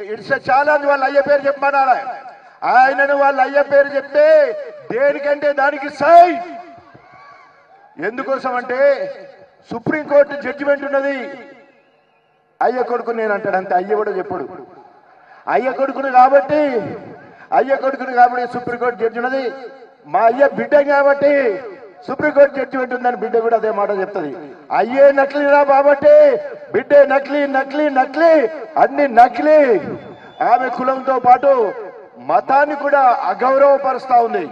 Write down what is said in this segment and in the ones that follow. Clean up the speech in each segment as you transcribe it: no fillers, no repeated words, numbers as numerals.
It's a challenge. వాళ్ళ అయ్య పేరు చెప్పమన్నారా? ఆయనను వాళ్ళ అయ్య పేరు చెప్తే దేనికంటే దానికి సై. ఎందుకోసం అంటే సుప్రీంకోర్టు జడ్జిమెంట్ ఉన్నది. అయ్య కొడుకు నేను అంటాడు అంతే. అయ్య కూడా చెప్పడు. అయ్య కొడుకును కాబట్టి సుప్రీంకోర్టు జడ్జి ఉన్నది. మా అయ్య బిడ్డ కాబట్టి సుప్రీంకోర్టు జడ్జిమెంట్ ఉందని బిడ్డ కూడా అదే మాట చెప్తుంది. అయ్యే నకిలీరా కాబట్టి బిడ్డే నకిలీ నకిలీ నకిలీ అన్ని నకిలీ. ఆమె కులంతో పాటు మతాన్ని కూడా అగౌరవపరుస్తా ఉంది.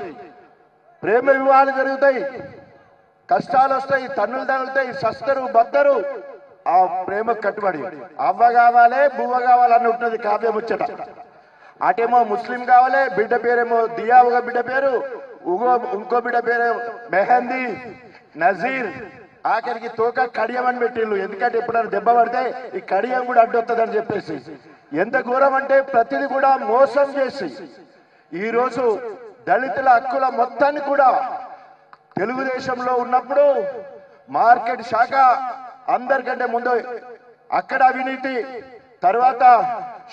ప్రేమ వివాహాలు జరుగుతాయి, కష్టాలు వస్తాయి, తన్నులు తగులుతాయి, సస్తరు బద్దరు. ఆ ప్రేమ కట్టుబడి అవ్వ కావాలి బువ్వ కావాలని ఉంటుంది కావ్యం ముచ్చట. అటేమో ముస్లిం కావాలి, బిడ్డ పేరేమో దియా, ఒక బిడ్డ పేరు, ఇంకో బిడ్డ పేరు మెహందీ, నజీర్, ఆఖరికి తోక కడియం అని పెట్టిళ్ళు. ఎందుకంటే ఎప్పుడైనా దెబ్బ పడితే ఈ కడియం కూడా అడ్డొస్తుందని చెప్పేసి. ఎంత ఘోరం అంటే ప్రతిది కూడా మోసం చేసి ఈరోజు దళితుల హక్కుల మొత్తాన్ని కూడా తెలుగుదేశంలో ఉన్నప్పుడు మార్కెట్ శాఖ అందరికంటే ముందు అక్కడ అవినీతి, తర్వాత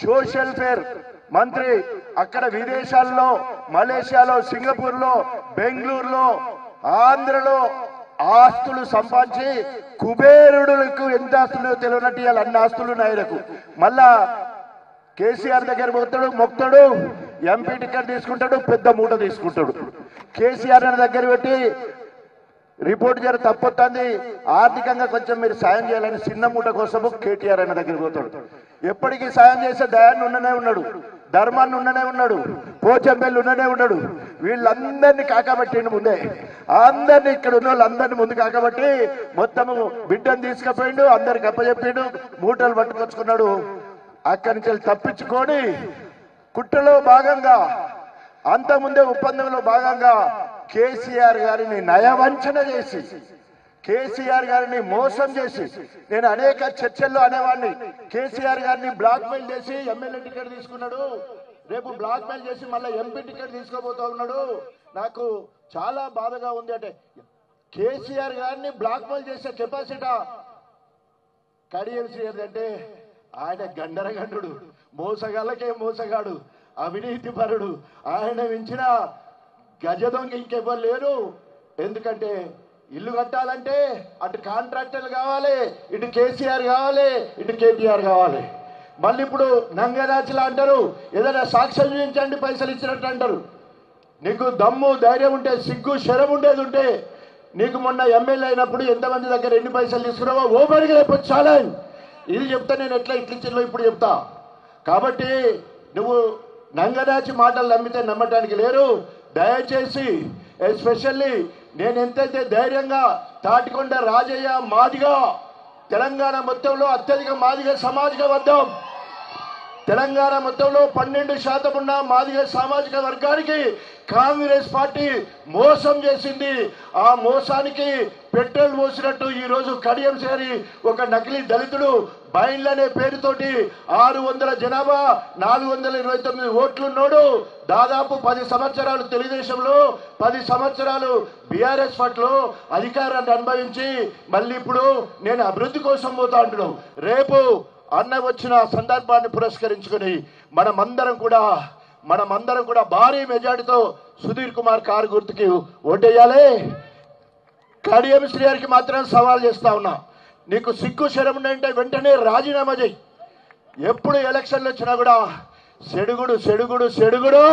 సోషల్ ఫేర్ మంత్రి అక్కడ విదేశాల్లో, మలేషియాలో, సింగపూర్లో, బెంగళూరులో, ఆంధ్రలో ఆస్తులు సంపాదించి కుబేరుడులకు ఎంత ఆస్తులు తెలియనట్టు ఇవాళ అన్ని ఆస్తులు నాయనకు. మళ్ళా కేసీఆర్ దగ్గర పోతాడు, మొక్తాడు, ఎంపీ టికెట్ తీసుకుంటాడు, పెద్ద మూట తీసుకుంటాడు. కేసీఆర్ దగ్గర పెట్టి రిపోర్ట్ జర తప్పొస్తుంది, ఆర్థికంగా కొంచెం మీరు సాయం చేయాలని చిన్న మూట కోసము కేటీఆర్ అన్న దగ్గరికి పోతాడు. ఎప్పటికీ సాయం చేసే దయాన్ని ఉన్ననే ఉన్నాడు, ధర్మాన్ని ఉన్ననే ఉన్నాడు, పోచంపల్లి ఉన్ననే ఉన్నాడు. వీళ్ళందరినీ కాకబట్టిండు ముందే. అందరినీ ఇక్కడ ఉన్న వాళ్ళందరినీ ముందు కాకబట్టి మొత్తము బిడ్డను తీసుకుపోయిండు, అందరికి అప్పచెప్పిండు, మూటలు పట్టుకొచ్చుకున్నాడు. అక్కడి నుంచి తప్పించుకొని కుట్రలో భాగంగా, అంతకుముందే ఒప్పందంలో భాగంగా కేసీఆర్ గారిని నయవంచన చేసి, కేసీఆర్ గారిని మోసం చేసి, నేను అనేక చర్చల్లో అనేవాడిని, కేసీఆర్ గారిని బ్లాక్ మెయిల్ చేసి ఎమ్మెల్యే టికెట్ తీసుకున్నాడు, రేపు బ్లాక్ మెయిల్ చేసి మళ్ళీ ఎంపీ టికెట్ తీసుకోబోతా ఉన్నాడు. నాకు చాలా బాధగా ఉంది. అంటే కేసీఆర్ గారిని బ్లాక్ మెయిల్ చేసే కెపాసిటీ కడియం అంటే ఆయన గండరగండు, మోసగాళ్ళకే మోసగాడు, అవినీతి పరుడు. ఆయన మించిన గజ దొంగ ఇంకెవ్వరు లేరు. ఎందుకంటే ఇల్లు కట్టాలంటే అటు కాంట్రాక్టర్లు కావాలి, ఇటు కేసీఆర్ కావాలి, ఇటు కేటీఆర్ కావాలి. మళ్ళీ ఇప్పుడు నంగరాచిలా అంటారు, ఏదైనా సాక్ష్యం చూపించండి పైసలు ఇచ్చినట్టు అంటారు. నీకు దమ్ము ధైర్యం ఉంటే, సిగ్గు శరం ఉండేది ఉంటే, నీకు మొన్న ఎమ్మెల్యే అయినప్పుడు ఎంతమంది దగ్గర ఎన్ని పైసలు తీసుకున్నావో ఓపెన్గా రేపు ఛాలెంజ్. ఇది చెప్తా నేను ఎట్లా ఇట్లిచ్చిలో ఇప్పుడు చెప్తా. కాబట్టి నువ్వు నంగరాచి మాటలు నమ్మితే నమ్మటానికి లేరు. దయచేసి ఎస్పెషల్లీ నేను ఎంతైతే ధైర్యంగా తాటికొండ రాజయ్య మాదిగా తెలంగాణ మొత్తంలో అత్యధిక మాదిగ సామాజిక వర్గం, తెలంగాణ మొత్తంలో 12% ఉన్న మాదిగ సామాజిక వర్గానికి కాంగ్రెస్ పార్టీ మోసం చేసింది. ఆ మోసానికి పెట్రోల్ పోసినట్టు ఈరోజు కడియం చేరి ఒక నకిలీ దళితుడు బైండ్లు అనే పేరుతోటి 600 జనాభా 429 ఓట్లున్నాడు. దాదాపు 10 సంవత్సరాలు తెలుగుదేశంలో, 10 సంవత్సరాలు బీఆర్ఎస్ పార్టీలో అధికారాన్ని అనుభవించి మళ్ళీ ఇప్పుడు నేను అభివృద్ధి కోసం పోతా అంటున్నాను. రేపు అన్న వచ్చిన సందర్భాన్ని పురస్కరించుకొని మనమందరం కూడా భారీ మెజార్టీతో సుధీర్ కుమార్ కారు గుర్తుకి ఓటేయాలి. కడియం శ్రీ గారికి మాత్రం సవాల్ చేస్తా ఉన్నా, నీకు సిగ్గు శరం ఉంటే వెంటనే రాజీనామా చేయి. ఎప్పుడు ఎలక్షన్లు వచ్చినా కూడా సెడుగుడు సెడుగుడు సెడుగుడు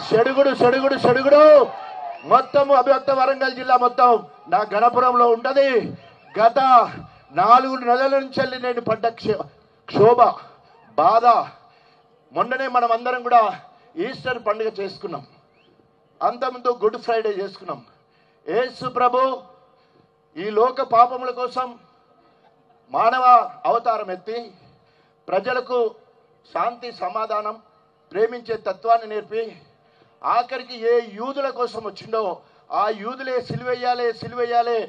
సెడుగుడు సెడుగుడు సెడుగుడు మొత్తం అభివ్యక్త వరంగల్ జిల్లా మొత్తం నా గణపురంలో ఉంటది. గత 4 నెలల నుంచి వెళ్ళి నేను పడ్డ క్షోభ, బాధ. మొన్ననే మనం అందరం కూడా ఈస్టర్ పండుగ చేసుకున్నాం, అంతకుముందు గుడ్ ఫ్రైడే చేసుకున్నాం. యేసు ప్రభు ఈ లోక పాపముల కోసం మానవ అవతారం ఎత్తి ప్రజలకు శాంతి సమాధానం ప్రేమించే తత్వాన్ని నేర్పి ఆఖరికి ఏ యూదుల కోసం వచ్చిండో ఆ యూదులే సిలువెయ్యాలి,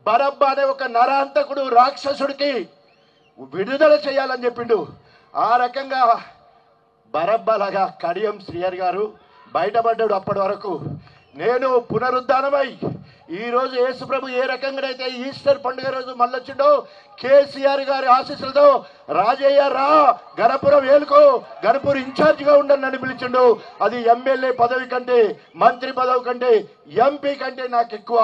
బరబ్బా అనే ఒక నరాంతకుడు రాక్షసుడికి విడుదల చేయాలని చెప్పిండు. ఆ రకంగా బరబ్బలాగా కడియం శ్రీహరి గారు బయటపడ్డాడు. అప్పటి వరకు నేను పునరుద్ధానమై ఈరోజు యేసు ప్రభు ఏ రకంగానైతే ఈస్టర్ పండుగ రోజు మళ్ళొచ్చిండో కేసీఆర్ గారి ఆశీస్సులతో రాజయ్య రా గణపురం ఏలుకో గణపూర్ ఇన్ఛార్జ్ గా ఉండని నన్ను పిలిచిండు. అది ఎమ్మెల్యే పదవి కంటే మంత్రి పదవి కంటే ఎంపీ కంటే నాకు ఎక్కువ.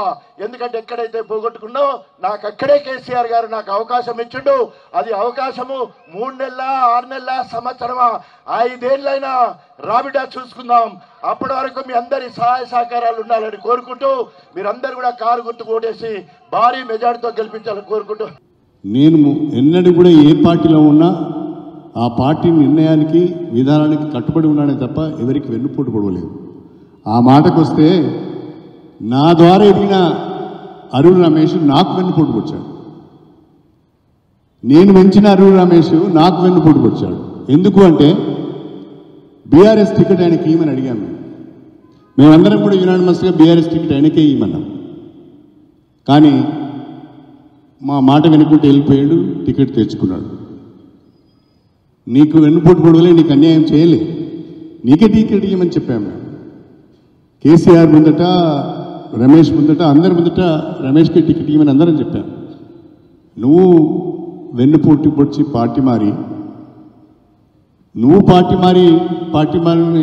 ఎందుకంటే ఎక్కడైతే పోగొట్టుకున్నో నాకు అక్కడే కేసీఆర్ గారు నాకు అవకాశం ఇచ్చిండు. అది అవకాశము 3 నెలల 6 నెలల సంవత్సరమా 5 ఏళ్ళైనా రాబిడా చూసుకుందాం. అప్పటి వరకు మీ అందరి సహాయ సహకారాలు ఉండాలని కోరుకుంటూ మీరందరూ కూడా కారు గుర్తు ఓటేసి భారీ మెజార్టీతో గెలిపించాలని కోరుకుంటూ, నేను ఎన్నడూ కూడా ఏ పార్టీలో ఉన్నా ఆ పార్టీ నిర్ణయానికి విధానానికి కట్టుబడి ఉన్నానే తప్ప ఎవరికి వెన్నుపోటు పడవలేదు. ఆ మాటకు వస్తే నా ద్వారా ఎదిగిన అరుణ్ రమేష్ నాకు వెన్నుపోటు పొడిచాడు. నేను పెంచిన అరుణ్ రమేష్ నాకు వెన్నుపోటు పొడిచాడు. ఎందుకు అంటే బీఆర్ఎస్ టికెట్ ఆయనకి ఇవ్వమని అడిగాము. మేమందరం కూడా యునానిమస్గా బీఆర్ఎస్ టికెట్ ఆయనకే ఇవ్వమన్నాం. కానీ మా మాట వినుకుంటూ వెళ్ళిపోయాడు, టికెట్ తెచ్చుకున్నాడు. నీకు వెన్నుపోటు పొడవలే, నీకు అన్యాయం చేయలే, నీకే టికెట్ ఇవ్వమని చెప్పాము. కేసీఆర్ ముందట, రమేష్ ముందట, అందరి ముందట రమేష్కి టికెట్ ఇవ్వమని అందరం చెప్పాను. నువ్వు వెన్నుపోటు పొడిచి పార్టీ మారి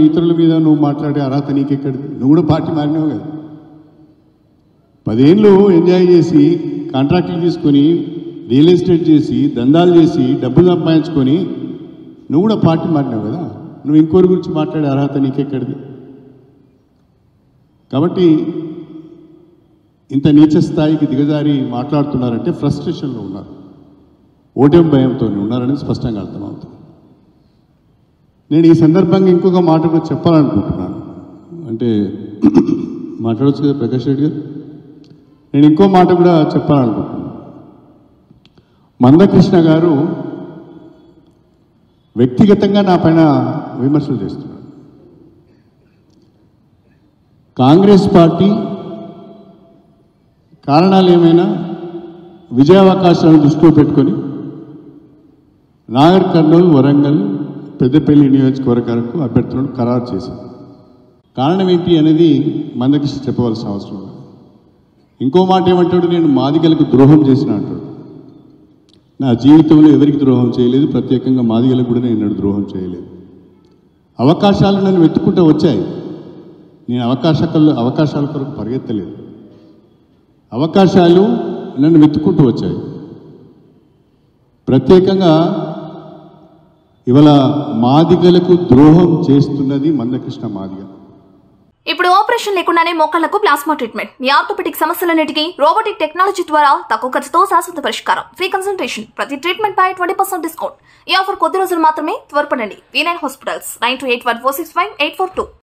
ఇతరుల మీద నువ్వు మాట్లాడే అర్హత నీకెక్కడిది? నువ్వు కూడా పార్టీ మారినావు కదా. 10 ఏళ్ళు ఎంజాయ్ చేసి కాంట్రాక్టులు తీసుకొని రియల్ ఎస్టేట్ చేసి దందాలు చేసి డబ్బులు సంపాదించుకొని నువ్వు కూడా పార్టీ మారినావు కదా. నువ్వు ఇంకోరి గురించి మాట్లాడే అర్హత నీకెక్కడిది? కాబట్టి ఇంత నీచ స్థాయికి దిగజారి మాట్లాడుతున్నారంటే ఫ్రస్ట్రేషన్లో ఉన్నారు, ఓటమి భయంతో ఉన్నారని స్పష్టంగా అర్థమవుతుంది. నేను ఈ సందర్భంగా ఇంకొక మాట కూడా చెప్పాలనుకుంటున్నాను. అంటే మాట్లాడవచ్చు కదా ప్రకాష్ రెడ్డి గారు? నేను ఇంకో మాట కూడా చెప్పాలనుకుంటున్నాను. మందకృష్ణ గారు వ్యక్తిగతంగా నా పైన విమర్శలు చేస్తున్నాడు. కాంగ్రెస్ పార్టీ కారణాలు ఏమైనా విజయావకాశాలను దృష్టిలో పెట్టుకొని నాగర్ కర్నూలు, వరంగల్, పెద్దపల్లి నియోజకవర్గాలకు అభ్యర్థులను ఖరారు చేశారు. కారణం ఏంటి అనేది మందకృష్ణ చెప్పవలసిన అవసరం లేదు. ఇంకో మాట ఏమంటాడు, నేను మాదిగలకు ద్రోహం చేసిన అంటాడు. నా జీవితంలో ఎవరికి ద్రోహం చేయలేదు, ప్రత్యేకంగా మాదిగలకు కూడా నేను ద్రోహం చేయలేదు. అవకాశాలు నన్ను వెతుక్కుంటూ వచ్చాయి. నేను అవకాశాల కొరకు పరిగెత్తలేదు. అవకాశాలు నన్ను వెతుక్కుంటూ వచ్చాయి. ప్రత్యేకంగా ఇవాళ మాదిగలకు ద్రోహం చేస్తున్నది మందకృష్ణ మాదిగ. ఇప్పుడు ఆపరేషన్ లేకుండానే మోకాళ్లకు ప్లాస్మా ట్రీట్మెంట్. మీ ఆర్థోపెటిక్ సమస్యలన్నిటికీ రోబోటిక్ టెక్నాలజీ ద్వారా తక్కువ ఖర్చుతో శాశ్వత పరిష్కారం. ఫ్రీ కన్సల్టేషన్, ప్రతి ట్రీట్మెంట్ పై 20% డిస్కౌంట్. ఈ ఆఫర్ కొద్ది రోజులు మాత్రమే. త్వరపడండి. V9 hospitals 9281465842.